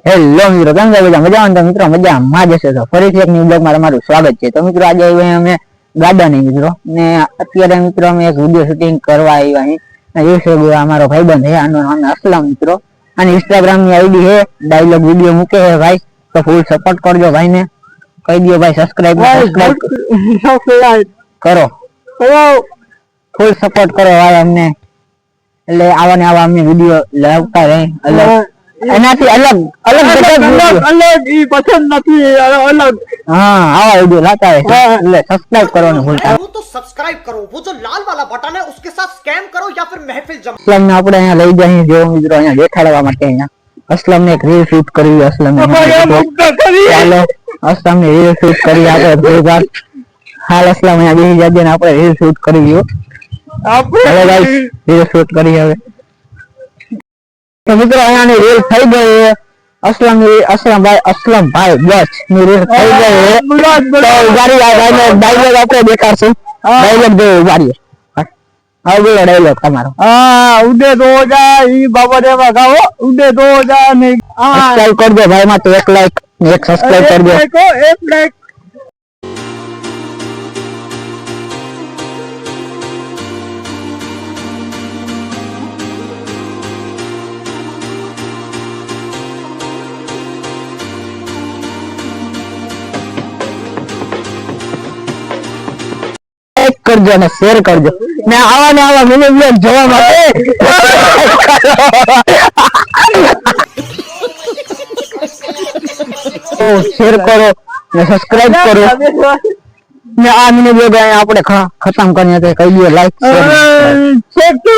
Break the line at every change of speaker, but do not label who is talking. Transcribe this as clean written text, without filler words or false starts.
Hello મિત્રો, કેમ છો બધા? મજામાં? તો મિત્રો મજામાં જશે તો ફરીથી એક ન્યુ બ્લોગમાં તમારું સ્વાગત છે. તો મિત્રો આજે આવ્યા અમે ગાર્ડન મિત્રો ને અત્યારે મિત્રો અમે એક વિડીયો શૂટિંગ કરવા આવ્યા અહીં. એ છે અમારો ભાઈબંધ છે, આનો નામ અસલમ મિત્રો. અને ઇન્સ્ટાગ્રામ ની આઈડી છે, ડાયલોગ વિડીયો મૂકે છે ભાઈ, તો ફૂલ સપોર્ટ કરજો ભાઈ ને. કહી દો ભાઈ સબસ્ક્રાઇબ કરો, ફૂલ સપોર્ટ કરો ભાઈ અમને. એટલે આવા ને આવા અમને વિડીયો લાવતા રહે, એનાથી અલગ ઈ પસંદ નથી, અલગ હા આવા વિડિયો લાતા है. એટલે સબસ્ક્રાઇબ કરવાનું ભૂલતા
तो सब्सक्राइब करो, वो जो लाल वाला बटन है उसके साथ स्कैम करो या फिर महफिल जमा.
અસલમ ને આપણે અહીંયા લઈ જઈએ જેવો મિત્રો અહીંયા દેખાડવા માટે. અહીંયા અસલમ ને એક રીલ શૂટ કરવી, અસલમ ને ચાલો અસલમ ને રીલ શૂટ કરી આપણે થોડીવાર. હાલ અસલમ અહીંયા બેસી જાજે ને આપણે રીલ શૂટ કરવી. આપણે ગાઈસ રીલ શૂટ કરી હવે. તો મિત્રો અહીંયા રીલ થઈ ગઈ. અસલમ ભાઈ બસ ની રીલ થઈ ગઈ. તો ઉગારી આ ડાયલોગ આપણે દેખાડશું. ડાયલોગ જો ઉગારીએ. હા બોલો ડાયલોગ તમારો.
ઉડે દો જા ઈ બાબા દેવા ગાઓ, ઉડે દો જા ને
સબસ્ક્રાઇબ કરજો ભાઈ માં તો 1 લાઈક ને 1 સબસ્ક્રાઇબ કરજો.
1 લાઈક
કરજો અને શેર કરજો ને આવા મિની બ્લોગ જોવા માટે શેર કરો ને સબસ્ક્રાઇબ કરો ને આ મિની બ્લોગ આપણે ખતમ કરીએ તો કહી દો લાઈક શેર
કરો.